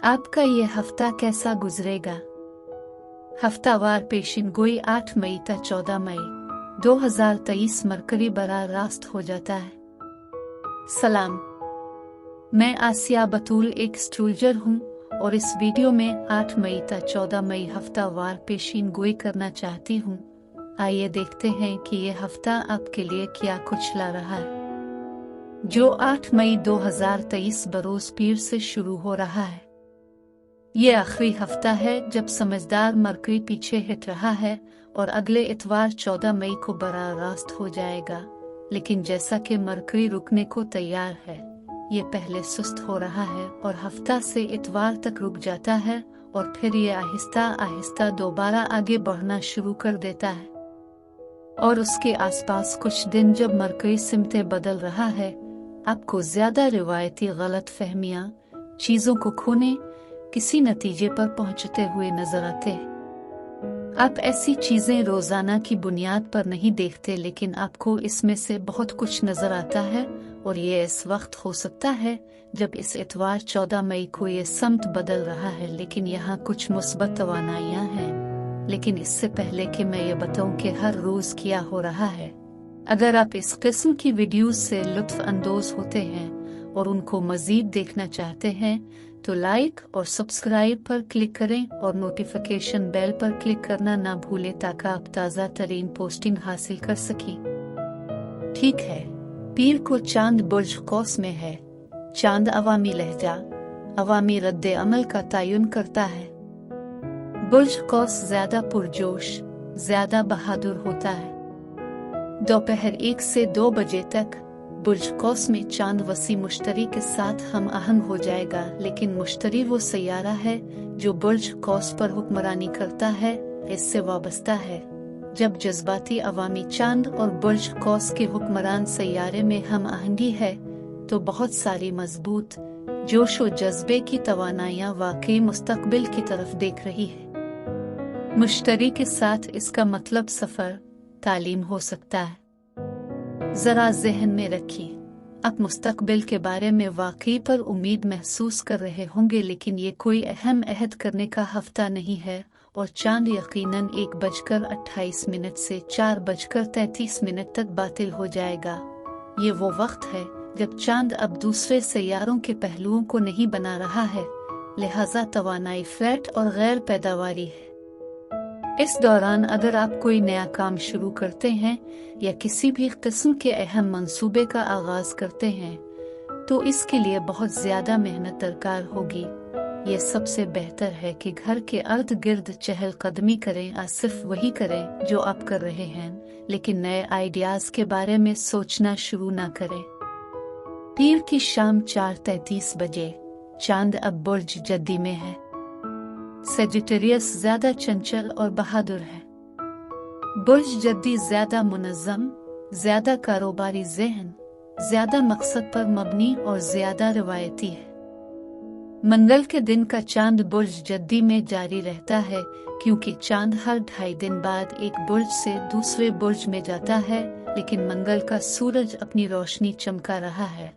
आपका ये हफ्ता कैसा गुजरेगा? हफ्तावार पेशिन गोई 8 मई ता 14 मई 2023 मरकरी बराह रास्त हो जाता है। सलाम, मैं आसिया बतूल एक एस्ट्रोलॉजर हूँ और इस वीडियो में 8 मई ता 14 मई हफ्तावार पेशिन गोई करना चाहती हूँ। आइए देखते हैं कि ये हफ्ता आपके लिए क्या कुछ ला रहा है। जो 8 मई 2023 बरोज पीर से शुरू हो रहा है। ये आखिरी हफ्ता है जब समझदार मरकरी पीछे हट रहा है और अगले इतवार 14 मई को बराह रास्त हो जाएगा। लेकिन जैसा कि मरकरी रुकने को तैयार है, ये पहले सुस्त हो रहा है और हफ्ता से इतवार तक रुक जाता है और फिर ये आहिस्ता आहिस्ता दोबारा आगे बढ़ना शुरू कर देता है। और उसके आसपास कुछ दिन जब मरकरी सिमतें बदल रहा है, आपको ज्यादा रिवायती गलत फहमियाँ, चीजों को खोने, किसी नतीजे पर पहुंचते हुए नजर आते हैं। आप ऐसी चीजें रोजाना की बुनियाद पर नहीं देखते, लेकिन आपको इसमें से बहुत कुछ नजर आता है और ये इस वक्त हो सकता है जब इस इतवार 14 मई को ये समत बदल रहा है। लेकिन यहाँ कुछ मुस्बत तवानाइयाँ हैं। लेकिन इससे पहले कि मैं ये बताऊं कि हर रोज क्या हो रहा है, अगर आप इस किस्म की वीडियोस से लुत्फ अंदोज होते हैं और उनको मजीद देखना चाहते हैं तो लाइक और सब्सक्राइब पर क्लिक करें और नोटिफिकेशन बेल पर क्लिक करना ना भूलें ताकि आप ताज़ा तरीन पोस्टिंग हासिल कर सकें। ठीक है, पीर को चांद बुर्ज कौस में है। चांद अवामी लहजा, अवामी रद्दे अमल का तयन करता है। बुर्ज कौस ज्यादा पुरजोश, ज्यादा बहादुर होता है। दोपहर 1 से 2 बजे तक बुर्ज कौस में चांद वसी मुश्तरी के साथ हम आहंग हो जाएगा। लेकिन मुश्तरी वो सैयारा है जो बुर्ज कौस पर हुक्मरानी करता है, इससे वाबस्ता है। जब जज्बाती अवामी चांद और बुर्ज कौस के हुक्मरान सैयारे में हम आहंगी है तो बहुत सारी मजबूत जोश और जज्बे की तवानाइयाँ वाकई मुस्तकबिल की तरफ देख रही है। मुश्तरी के साथ इसका मतलब सफर, तालीम हो सकता है। जरा जहन में रखिए, आप मुस्तकबिल के बारे में वाकई पर उम्मीद महसूस कर रहे होंगे, लेकिन ये कोई अहम अहद करने का हफ्ता नहीं है और चांद यकीनन 1:28 से 4:33 तक बातिल हो जाएगा। ये वो वक्त है जब चांद अब दूसरे सैयारों के पहलुओं को नहीं बना रहा है, लिहाजा तवानाई फ्लैट और गैर पैदावारी है। इस दौरान अगर आप कोई नया काम शुरू करते हैं या किसी भी किस्म के अहम मंसूबे का आगाज करते हैं तो इसके लिए बहुत ज्यादा मेहनत दरकार होगी। ये सबसे बेहतर है कि घर के अर्द गिर्द चहल कदमी करें और सिर्फ वही करें जो आप कर रहे हैं, लेकिन नए आइडियाज के बारे में सोचना शुरू ना करें। पीर की शाम 4:33 बजे चांद अब बुर्ज जद्दी में है। सेजिटेरियस ज्यादा चंचल और बहादुर है। बुर्ज जद्दी ज्यादा मुनज़्ज़म, ज्यादा कारोबारी ज़हन, ज्यादा मकसद पर मबनी और ज्यादा रिवायती है। मंगल के दिन का चांद बुर्ज जद्दी में जारी रहता है क्योंकि चांद हर 2.5 दिन बाद एक बुर्ज से दूसरे बुर्ज में जाता है। लेकिन मंगल का सूरज अपनी रोशनी चमका रहा है,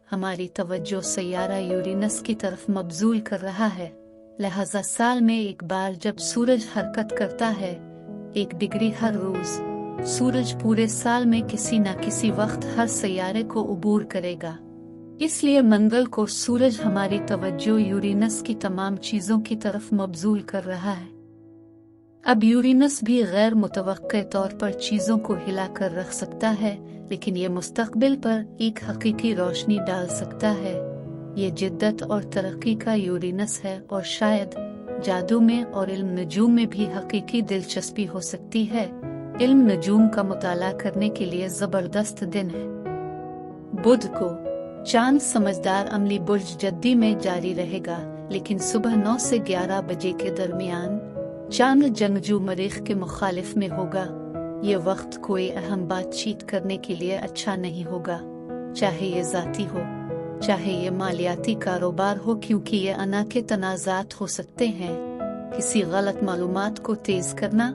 हमारी तवज्जो सैयारा यूरेनस की तरफ मबजूल कर रहा है। लिहाजा साल में एक बार जब सूरज हरकत करता है 1 डिग्री हर रोज, सूरज पूरे साल में किसी न किसी वक्त हर सैयारे को उबूर करेगा। इसलिए मंगल को सूरज हमारी तवज्जो यूरेनस की तमाम चीजों की तरफ मबजूल कर रहा है। अब यूरेनस भी गैर मुतवक्के तौर पर चीजों को हिला कर रख सकता है, लेकिन ये मुस्तकबिल पर एक हकीकी रोशनी डाल सकता है। ये जिद्दत और तरक्की का यूरेनस है और शायद जादू में और इल्म नजूम में भी हकीकी दिलचस्पी हो सकती है। इल्म नजूम का मुताला करने के लिए जबरदस्त दिन है। बुध को चांद समझदार अमली बुर्ज जद्दी में जारी रहेगा, लेकिन सुबह 9 से 11 बजे के दरमियान चांद जंगजू मरीख के मुखालिफ में होगा। ये वक्त कोई अहम बातचीत करने के लिए अच्छा नहीं होगा, चाहे ये जाती हो चाहे ये मालियाती कारोबार हो, क्योंकि ये अना के तनाज़ात हो सकते हैं। किसी गलत मालूमात को तेज करना,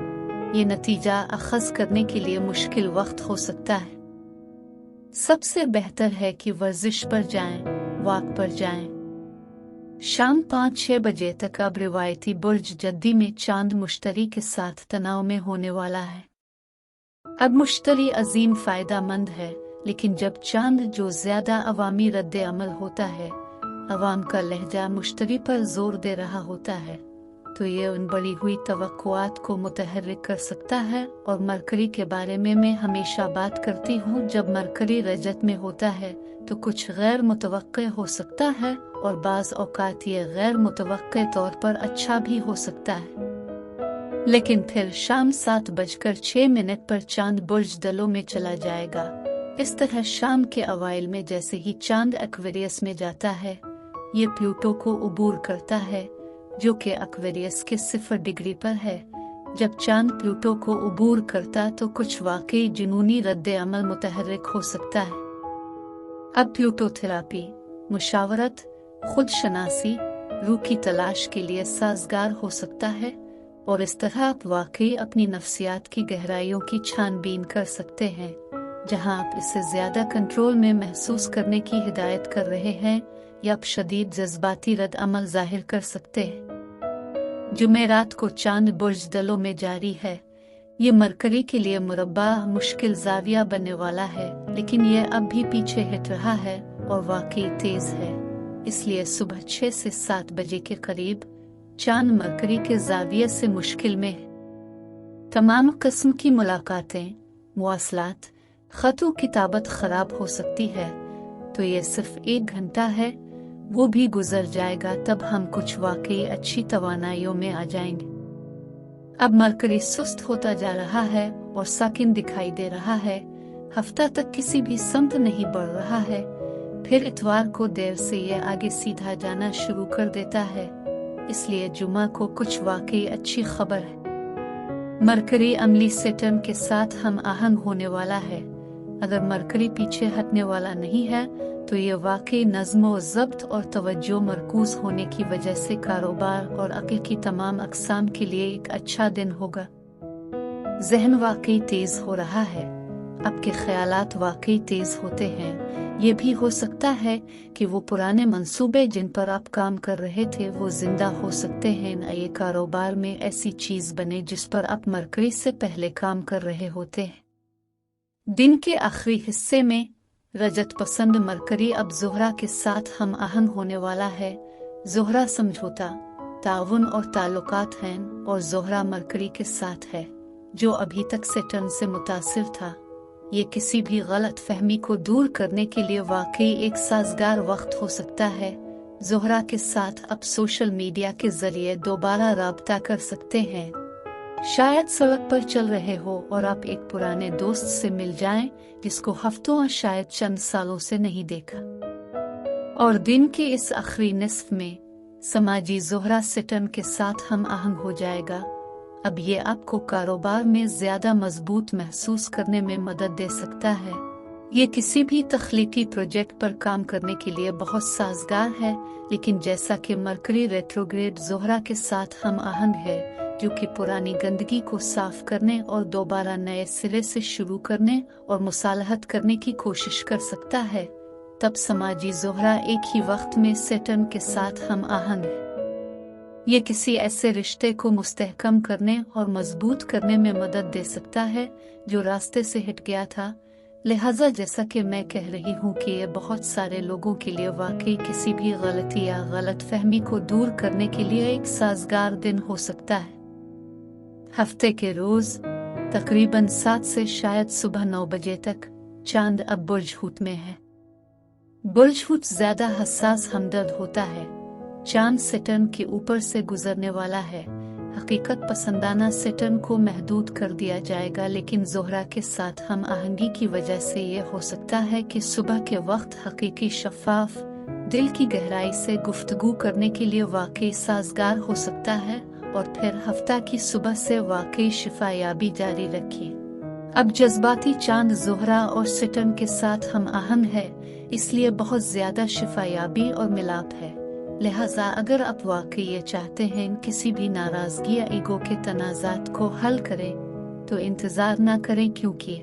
ये नतीजा अखज़ करने के लिए मुश्किल वक्त हो सकता है। सबसे बेहतर है कि वर्जिश पर जाएं, वॉक पर जाएं। शाम 5-6 बजे तक अब रिवायती बुर्ज जद्दी में चांद मुश्तरी के साथ तनाव में होने वाला है। अब मुश्तरी अजीम फायदामंद है, लेकिन जब चांद जो ज्यादा अवामी रद्द अमल होता है, अवाम का लहजा मुश्तरी पर जोर दे रहा होता है, तो ये उन बढ़ी हुई तवक्कुआत को मुतहर्रिक कर सकता है। और मरकरी के बारे में मैं हमेशा बात करती हूँ, जब मरकरी रजत में होता है तो कुछ गैर मुतवक्के हो सकता है और बाज़ औकात ये गैर मुतवक्के तौर पर अच्छा भी हो सकता है। लेकिन फिर शाम 7:06 पर चांद बुर्ज दलों में चला जाएगा। इस तरह शाम के अवाइल में जैसे ही चांद एक्वेरियस में जाता है, ये प्लूटो को उबूर करता है, जो कि एक्वेरियस के 0 डिग्री पर है। जब चांद प्लूटो को उबूर करता तो कुछ वाकई जुनूनी रद्द अमल मुतहर्रिक हो सकता है। अब प्लूटो थेरापी, मुशावरत, खुद शनासी, रूह की तलाश के लिए साजगार हो सकता है, और इस तरह आप वाकई अपनी नफ्सियात की गहराइयों की छानबीन कर सकते हैं, जहां आप इसे ज्यादा कंट्रोल में महसूस करने की हिदायत कर रहे हैं या आप शदीद जज्बाती रद्द अमल जाहिर कर सकते हैं। जुमेरात को चांद बुर्ज दलों में जारी है। ये मरकरी के लिए मुरब्बा मुश्किल जाविया बनने वाला है, लेकिन ये अब भी पीछे हट रहा है और वाकई तेज है। इसलिए सुबह 6 से 7 बजे के करीब चांद मरकरी के जाविये से मुश्किल में है। तमाम किस्म की मुलाकातें, मुवासलात, खतों किताबत खराब हो सकती है, तो ये सिर्फ 1 घंटा है, वो भी गुजर जाएगा, तब हम कुछ वाकई अच्छी तवानाइयों में आ जाएंगे। अब मरकरी सुस्त होता जा रहा है और साकिन दिखाई दे रहा है। हफ्ता तक किसी भी समत नहीं बढ़ रहा है, फिर इतवार को देर से ये आगे सीधा जाना शुरू कर देता है। इसलिए जुमा को कुछ वाकई अच्छी खबर है। मरकरी अमली सैटर्न के साथ हम आहंग होने वाला है। अगर मरकरी पीछे हटने वाला नहीं है तो ये वाकई नज़्म व ज़ब्त और तवज्जो मरकूज होने की वजह से कारोबार और अक़ल की तमाम अक़साम के लिए एक अच्छा दिन होगा। ज़हन वाकई तेज हो रहा है, आपके ख्यालात वाकई तेज होते हैं। ये भी हो सकता है कि वो पुराने मंसूबे जिन पर आप काम कर रहे थे वो जिंदा हो सकते हैं। नए कारोबार में ऐसी चीज बने जिस पर आप मरकरी से पहले काम कर रहे होते हैं। दिन के आखिरी हिस्से में रजत पसंद मरकरी अब ज़ोहरा के साथ हम आहंग होने वाला है। ज़ोहरा समझौता, ताउन और ताल्लुकात हैं, और ज़ोहरा मरकरी के साथ है जो अभी तक सैटर्न से मुतासिर था। ये किसी भी गलत फहमी को दूर करने के लिए वाकई एक साजगार वक्त हो सकता है। ज़ोहरा के साथ आप सोशल मीडिया के जरिए दोबारा राब्ता कर सकते हैं। शायद सड़क पर चल रहे हो और आप एक पुराने दोस्त से मिल जाएं जिसको हफ्तों और शायद चंद सालों से नहीं देखा। और दिन के इस आखिरी निस्फ में समाजी ज़ोहरा सैटर्न के साथ हम आहंग हो जाएगा। अब ये आपको कारोबार में ज्यादा मजबूत महसूस करने में मदद दे सकता है। ये किसी भी तख्लीकी प्रोजेक्ट पर काम करने के लिए बहुत साजगार है, लेकिन जैसा कि मरकरी रेट्रोग्रेड ज़ोहरा के साथ हम आहंग है, जो कि पुरानी गंदगी को साफ करने और दोबारा नए सिरे से शुरू करने और मुसालहत करने की कोशिश कर सकता है, तब समाजी ज़ोहरा एक ही वक्त में सैटर्न के साथ हम आहंग है। ये किसी ऐसे रिश्ते को मुस्तहकम करने और मजबूत करने में मदद दे सकता है जो रास्ते से हट गया था। लिहाजा जैसा कि मैं कह रही हूँ कि ये बहुत सारे लोगों के लिए वाकई किसी भी गलती या गलत फहमी को दूर करने के लिए एक साजगार दिन हो सकता है। हफ्ते के रोज तकरीबन 7 से शायद सुबह 9 बजे तक चांद अब बुर्ज हूत में है। बुर्ज हूत ज्यादा हसास हमदर्द होता है। चांद सैटर्न के ऊपर से गुजरने वाला है। हकीकत पसंदाना सैटर्न को महदूद कर दिया जाएगा, लेकिन ज़ोहरा के साथ हम आहंगी की वजह से ये हो सकता है कि सुबह के वक्त हकीकी शफाफ दिल की गहराई से गुफ्तगू करने के लिए वाकई साजगार हो सकता है, और फिर हफ्ता की सुबह से वाकई शिफायाबी जारी रखिए। अब जज्बाती चांद ज़ोहरा और सैटर्न के साथ हम आहंग है, इसलिए बहुत ज्यादा शिफायाबी और मिलाप है। लिहाजा अगर आप वाकई ये चाहते हैं किसी भी नाराजगी या ईगो के तनाज़ात को हल करें तो इंतजार ना करें, क्योंकि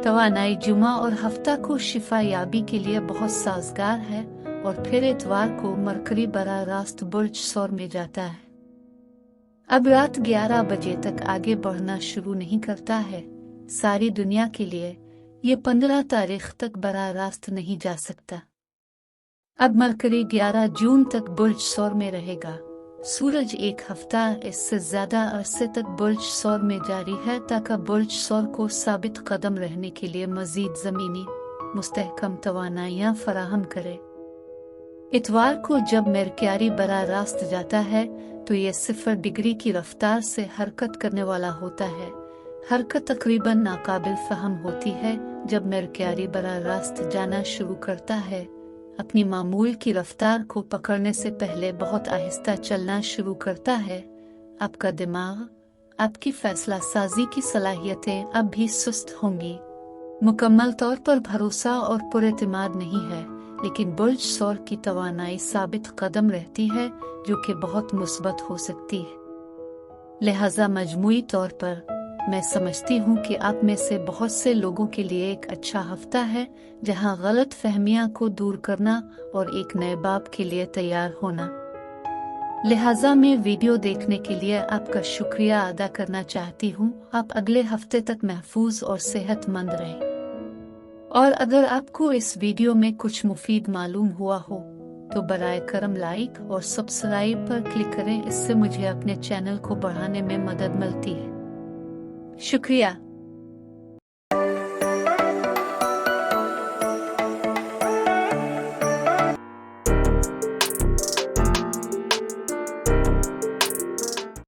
तवानाई जुमा और हफ्ता को शिफा याबी के लिए बहुत साजगार है और फिर इतवार को मरकरी बराह रास्त बुर्ज सौर में जाता है। अब रात 11 बजे तक आगे बढ़ना शुरू नहीं करता है। सारी दुनिया के लिए ये 15 तारीख तक बराह रास्त नहीं जा सकता। अब मरकरी 11 जून तक बुर्ज सौर में रहेगा। सूरज एक हफ्ता इससे ज्यादा अरसे तक बुर्ज सौर में जारी है ताकि बुर्ज सौर को साबित कदम रहने के लिए मजीद जमीनी मुस्तहकम तवानाइयां फराहम करे। इतवार को जब मरकरी बराह रास्त जाता है तो ये 0 डिग्री की रफ्तार से हरकत करने वाला होता है। हरकत तकरीबन नाकाबिल फहम होती है जब मरकरी बराह रास्त जाना शुरू करता है। अपनी मामूल की रफ्तार को पकड़ने से पहले बहुत आहिस्ता चलना शुरू करता है। आपका दिमाग, आपकी फैसला साजी की सलाहियतें अब भी सुस्त होंगी। मुकम्मल तौर पर भरोसा और पुरएतिमाद नहीं है, लेकिन बुर्ज सौर की तवानाई साबित कदम रहती है जो कि बहुत मुस्बत हो सकती है। लिहाजा मजमूई तौर पर मैं समझती हूँ कि आप में से बहुत से लोगों के लिए एक अच्छा हफ्ता है जहाँ गलत फहमियाँ को दूर करना और एक नए बाब के लिए तैयार होना। लिहाजा मैं वीडियो देखने के लिए आपका शुक्रिया अदा करना चाहती हूँ। आप अगले हफ्ते तक महफूज और सेहतमंद रहें। और अगर आपको इस वीडियो में कुछ मुफीद मालूम हुआ हो तो बराए करम लाइक और सब्सक्राइब पर क्लिक करें। इससे मुझे अपने चैनल को बढ़ाने में मदद मिलती है। शुक्रिया।